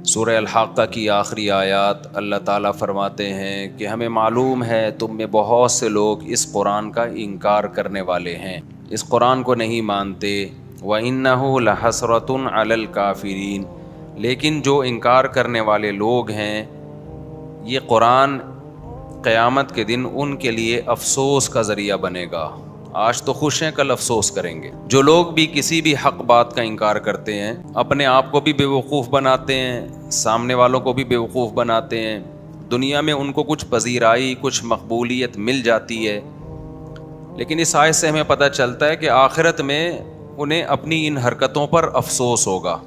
سورہ الحاقہ کی آخری آیات اللہ تعالیٰ فرماتے ہیں کہ ہمیں معلوم ہے تم میں بہت سے لوگ اس قرآن کا انکار کرنے والے ہیں، اس قرآن کو نہیں مانتے۔ وَإِنَّهُ لَحَسْرَةٌ عَلَى الْكَافِرِينَ، لیکن جو انکار کرنے والے لوگ ہیں یہ قرآن قیامت کے دن ان کے لیے افسوس کا ذریعہ بنے گا۔ آج تو خوش ہیں، کل افسوس کریں گے۔ جو لوگ بھی کسی بھی حق بات کا انکار کرتے ہیں، اپنے آپ کو بھی بے وقوف بناتے ہیں، سامنے والوں کو بھی بے وقوف بناتے ہیں، دنیا میں ان کو کچھ پذیرائی، کچھ مقبولیت مل جاتی ہے، لیکن اس آیت سے ہمیں پتہ چلتا ہے کہ آخرت میں انہیں اپنی ان حرکتوں پر افسوس ہوگا۔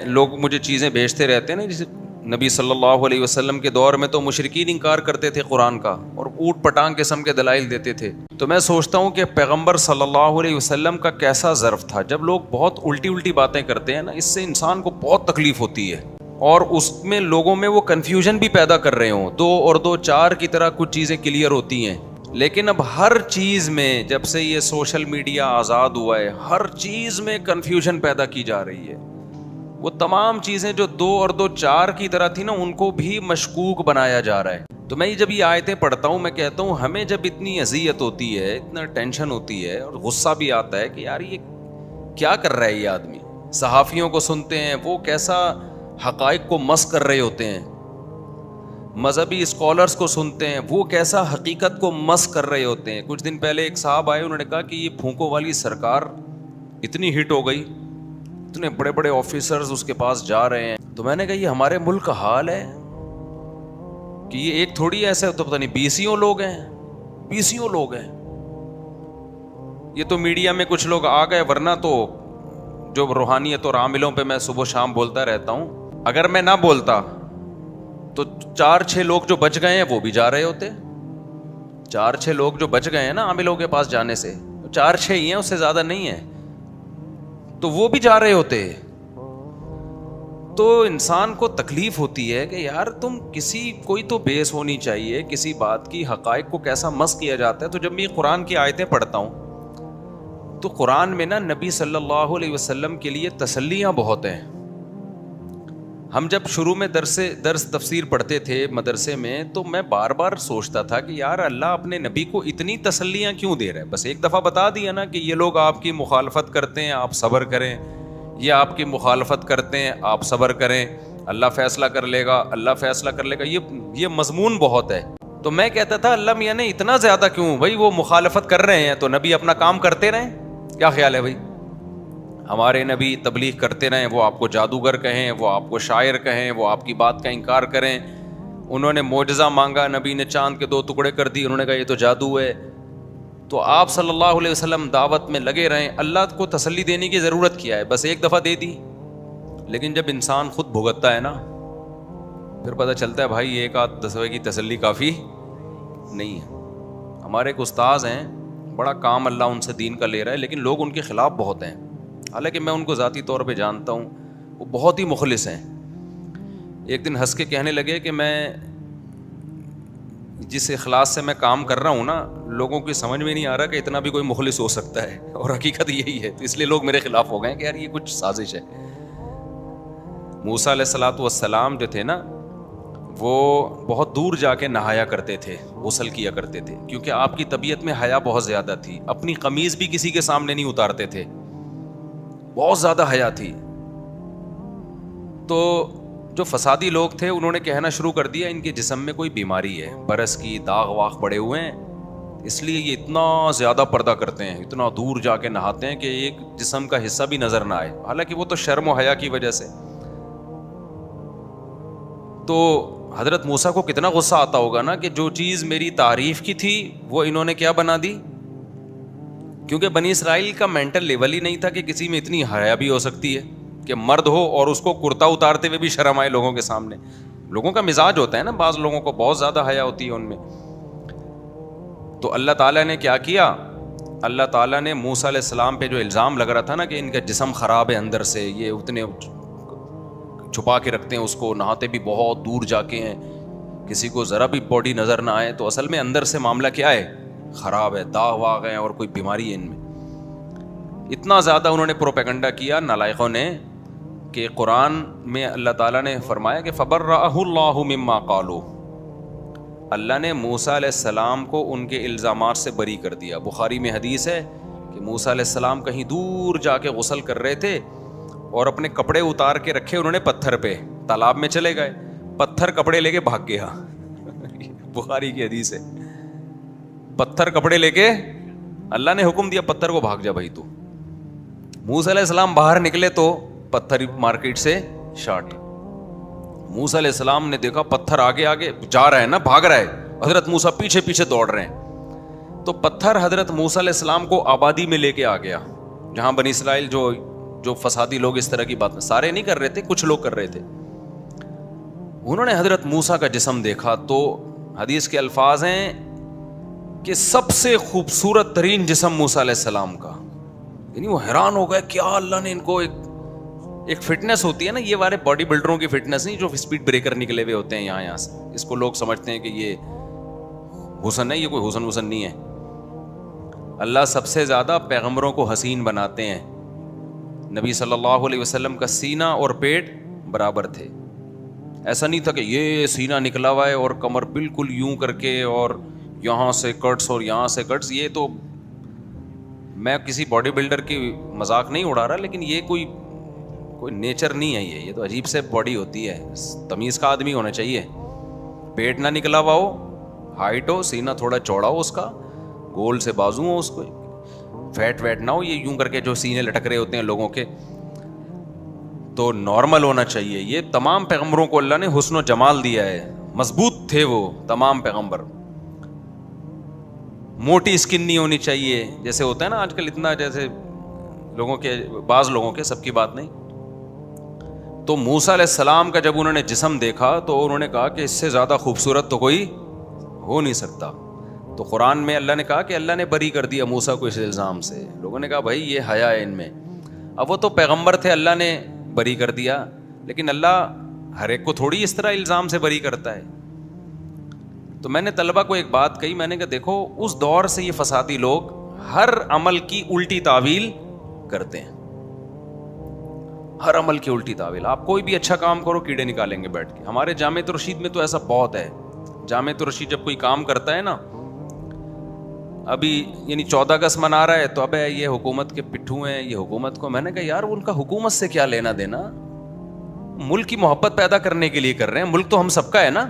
لوگ مجھے چیزیں بھیجتے رہتے ہیں نا، جیسے نبی صلی اللہ علیہ وسلم کے دور میں تو مشرکین انکار کرتے تھے قرآن کا اور اوٹ پٹانگ قسم کے دلائل دیتے تھے، تو میں سوچتا ہوں کہ پیغمبر صلی اللہ علیہ وسلم کا کیسا ظرف تھا۔ جب لوگ بہت الٹی باتیں کرتے ہیں نا، اس سے انسان کو بہت تکلیف ہوتی ہے، اور اس میں لوگوں میں وہ کنفیوژن بھی پیدا کر رہے ہوں، 2 اور 2 4 کی طرح کچھ چیزیں کلیئر ہوتی ہیں، لیکن اب ہر چیز میں جب سے یہ سوشل میڈیا آزاد ہوا ہے، ہر چیز میں کنفیوژن پیدا کی جا رہی ہے۔ وہ تمام چیزیں جو 2 اور 2 4 کی طرح تھی نا، ان کو بھی مشکوک بنایا جا رہا ہے۔ تو میں جب یہ آیتیں پڑھتا ہوں، میں کہتا ہوں ہمیں جب اتنی اذیت ہوتی ہے، اتنا ٹینشن ہوتی ہے اور غصہ بھی آتا ہے کہ یار یہ کیا کر رہا ہے یہ آدمی۔ صحافیوں کو سنتے ہیں، وہ کیسا حقائق کو مس کر رہے ہوتے ہیں، مذہبی اسکالرز کو سنتے ہیں، وہ کیسا حقیقت کو مس کر رہے ہوتے ہیں۔ کچھ دن پہلے ایک صاحب آئے، انہوں نے کہا کہ یہ پھونکوں والی سرکار اتنی ہٹ ہو گئی، اتنے بڑے بڑے آفیسرز اس کے پاس جا رہے ہیں۔ تو میں نے کہا یہ ہمارے ملک کا حال ہے کہ یہ ایک تھوڑی ایسے تو پتہ نہیں 20 لوگ ہیں، 20 لوگ ہیں۔ یہ تو میڈیا میں کچھ لوگ آ گئے، ورنہ تو جو روحانیت اور عاملوں پہ میں صبح شام بولتا رہتا ہوں، اگر میں نہ بولتا تو 4-6 لوگ جو بچ گئے ہیں وہ بھی جا رہے ہوتے۔ 4-6 لوگ جو بچ گئے ہیں نا عاملوں کے پاس جانے سے، 4-6 ہی ہیں، اس سے زیادہ نہیں ہیں، تو وہ بھی جا رہے ہوتے۔ تو انسان کو تکلیف ہوتی ہے کہ یار تم کوئی تو بیس ہونی چاہیے کسی بات کی، حقائق کو کیسا مس کیا جاتا ہے۔ تو جب میں قرآن کی آیتیں پڑھتا ہوں تو قرآن میں نا نبی صلی اللہ علیہ وسلم کے لیے تسلیاں بہت ہیں۔ ہم جب شروع میں درس تفسیر پڑھتے تھے مدرسے میں، تو میں بار بار سوچتا تھا کہ یار اللہ اپنے نبی کو اتنی تسلیاں کیوں دے رہا ہے؟ بس ایک دفعہ بتا دیا نا کہ یہ لوگ آپ کی مخالفت کرتے ہیں، آپ صبر کریں، یہ آپ کی مخالفت کرتے ہیں، آپ صبر کریں، اللہ فیصلہ کر لے گا، اللہ فیصلہ کر لے گا۔ یہ مضمون بہت ہے۔ تو میں کہتا تھا اللہ میاں نے اتنا زیادہ کیوں؟ بھائی وہ مخالفت کر رہے ہیں تو نبی اپنا کام کرتے رہیں، کیا خیال ہے بھائی؟ ہمارے نبی تبلیغ کرتے رہیں، وہ آپ کو جادوگر کہیں، وہ آپ کو شاعر کہیں، وہ آپ کی بات کا انکار کریں۔ انہوں نے معجزہ مانگا، نبی نے چاند کے 2 ٹکڑے کر دی، انہوں نے کہا یہ تو جادو ہے۔ تو آپ صلی اللہ علیہ وسلم دعوت میں لگے رہیں۔ اللہ کو تسلی دینے کی ضرورت کیا ہے؟ بس ایک دفعہ دے دی، لیکن جب انسان خود بھگتتا ہے نا، پھر پتہ چلتا ہے بھائی 1-8 دفعے کی تسلی کافی نہیں ہے۔ ہمارے ایک استاذ ہیں، بڑا کام اللہ ان سے دین کا لے رہا ہے، لیکن لوگ ان کے خلاف بہت ہیں، حالانکہ میں ان کو ذاتی طور پہ جانتا ہوں، وہ بہت ہی مخلص ہیں۔ ایک دن ہنس کے کہنے لگے کہ میں جس اخلاص سے میں کام کر رہا ہوں نا، لوگوں کی سمجھ میں نہیں آ رہا کہ اتنا بھی کوئی مخلص ہو سکتا ہے، اور حقیقت یہی ہے، تو اس لیے لوگ میرے خلاف ہو گئے کہ یار یہ کچھ سازش ہے۔ موسیٰ علیہ السلام جو تھے نا، وہ بہت دور جا کے نہایا کرتے تھے، غسل کیا کرتے تھے، کیونکہ آپ کی طبیعت میں حیا بہت زیادہ تھی، اپنی قمیض بھی کسی کے سامنے نہیں اتارتے تھے، بہت زیادہ حیا تھی۔ تو جو فسادی لوگ تھے انہوں نے کہنا شروع کر دیا ان کے جسم میں کوئی بیماری ہے، برس کی داغ واغ پڑے ہوئے ہیں، اس لیے یہ اتنا زیادہ پردہ کرتے ہیں، اتنا دور جا کے نہاتے ہیں کہ ایک جسم کا حصہ بھی نظر نہ آئے، حالانکہ وہ تو شرم و حیا کی وجہ سے۔ تو حضرت موسیٰ کو کتنا غصہ آتا ہوگا نا کہ جو چیز میری تعریف کی تھی وہ انہوں نے کیا بنا دی، کیونکہ بنی اسرائیل کا مینٹل لیول ہی نہیں تھا کہ کسی میں اتنی حیا بھی ہو سکتی ہے کہ مرد ہو اور اس کو کرتا اتارتے ہوئے بھی شرم آئے لوگوں کے سامنے۔ لوگوں کا مزاج ہوتا ہے نا، بعض لوگوں کو بہت زیادہ حیا ہوتی ہے ان میں۔ تو اللہ تعالیٰ نے کیا کیا؟ اللہ تعالیٰ نے موسیٰ علیہ السلام پہ جو الزام لگ رہا تھا نا کہ ان کا جسم خراب ہے اندر سے، یہ اتنے چھپا کے رکھتے ہیں اس کو، نہاتے بھی بہت دور جا کے ہیں، کسی کو ذرا بھی باڈی نظر نہ آئے، تو اصل میں اندر سے معاملہ کیا ہے؟ خراب ہے، داغ واغ ہیں اور کوئی بیماری ہے ان میں۔ اتنا زیادہ انہوں نے پروپیگنڈا کیا نالائقوں نے کہ قرآن میں اللہ تعالیٰ نے فرمایا کہ فبرأہ اللہ مما قالوا، اللہ نے موسیٰ علیہ السلام کو ان کے الزامات سے بری کر دیا۔ بخاری میں حدیث ہے کہ موسیٰ علیہ السلام کہیں دور جا کے غسل کر رہے تھے اور اپنے کپڑے اتار کے رکھے انہوں نے پتھر پہ، تالاب میں چلے گئے، پتھر کپڑے لے کے بھاگ گیا۔ بخاری کی حدیث ہے، پتھر کپڑے لے کے اللہ نے حکم دیا پتھر کو بھاگ جا بھائی تو۔ موسیٰ علیہ السلام باہر نکلے تو پتھر مارکیٹ سے شارٹ۔ موسیٰ علیہ السلام نے دیکھا پتھر آگے آگے جا رہا ہے نا، بھاگ رہا ہے، حضرت موسیٰ پیچھے پیچھے دوڑ رہے ہیں، تو پتھر حضرت موسیٰ علیہ السلام کو آبادی میں لے کے آ گیا، جہاں بنی اسرائیل جو فسادی لوگ اس طرح کی بات سارے نہیں کر رہے تھے، کچھ لوگ کر رہے تھے۔ انہوں نے حضرت موسیٰ کا جسم دیکھا تو حدیث کے الفاظ ہیں کہ سب سے خوبصورت ترین جسم موسیٰ علیہ السلام کا، یعنی وہ حیران ہو گئے کیا اللہ نے ان کو ایک فٹنس ہوتی ہے نا، یہ والے باڈی بلڈروں کی فٹنس نہیں جو اسپیڈ بریکر نکلے ہوئے ہوتے ہیں یہاں سے، اس کو لوگ سمجھتے ہیں کہ یہ حسن ہے، یہ کوئی حسن نہیں ہے۔ اللہ سب سے زیادہ پیغمبروں کو حسین بناتے ہیں۔ نبی صلی اللہ علیہ وسلم کا سینہ اور پیٹ برابر تھے، ایسا نہیں تھا کہ یہ سینہ نکلا ہوا ہے اور کمر بالکل یوں کر کے اور یہاں سے کٹس اور یہاں سے کٹس۔ یہ تو میں کسی باڈی بلڈر کی مذاق نہیں اڑا رہا، لیکن یہ کوئی نیچر نہیں ہے، یہ تو عجیب سے باڈی ہوتی ہے، تمیز کا آدمی ہونا چاہیے۔ پیٹ نہ نکلا ہوا ہو، ہائٹ ہو، سینہ تھوڑا چوڑا ہو اس کا، گول سے بازو ہو، اس کو فیٹ ویٹ نہ ہو، یہ یوں کر کے جو سینے لٹک رہے ہوتے ہیں لوگوں کے، تو نارمل ہونا چاہیے۔ یہ تمام پیغمبروں کو اللہ نے حسن و جمال دیا ہے، مضبوط تھے وہ تمام پیغمبر۔ موٹی اسکن نہیں ہونی چاہیے، جیسے ہوتا ہے نا آج کل اتنا، جیسے لوگوں کے، بعض لوگوں کے، سب کی بات نہیں۔ تو موسیٰ علیہ السلام کا جب انہوں نے جسم دیکھا تو انہوں نے کہا کہ اس سے زیادہ خوبصورت تو کوئی ہو نہیں سکتا۔ تو قرآن میں اللہ نے کہا کہ اللہ نے بری کر دیا موسیٰ کو اس الزام سے۔ لوگوں نے کہا بھائی یہ حیا ہے ان میں، اب وہ تو پیغمبر تھے، اللہ نے بری کر دیا، لیکن اللہ ہر ایک کو تھوڑی اس طرح الزام سے بری کرتا ہے۔ تو میں نے طلبہ کو ایک بات کہی، میں نے کہا دیکھو اس دور سے یہ فسادی لوگ ہر عمل کی الٹی تعویل کرتے ہیں، ہر عمل کی الٹی تعویل۔ آپ کوئی بھی اچھا کام کرو کیڑے نکالیں گے بیٹھ کے۔ ہمارے جامعۃ الرشید میں تو ایسا بہت ہے، جامعۃ الرشید جب کوئی کام کرتا ہے نا، ابھی یعنی 14 اگست منا رہا ہے تو اب یہ حکومت کے پٹھو ہیں، یہ حکومت کو، میں نے کہا یار ان کا حکومت سے کیا لینا دینا، ملک کی محبت پیدا کرنے کے لیے کر رہے ہیں، ملک تو ہم سب کا ہے نا،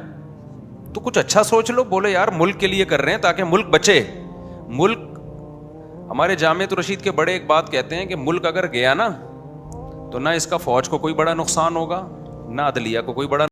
تو کچھ اچھا سوچ لو، بولے یار ملک کے لیے کر رہے ہیں تاکہ ملک بچے۔ ملک، ہمارے جامعۃ الرشید کے بڑے ایک بات کہتے ہیں کہ ملک اگر گیا نا تو نہ اس کا فوج کو کوئی بڑا نقصان ہوگا، نہ عدلیہ کو کوئی بڑا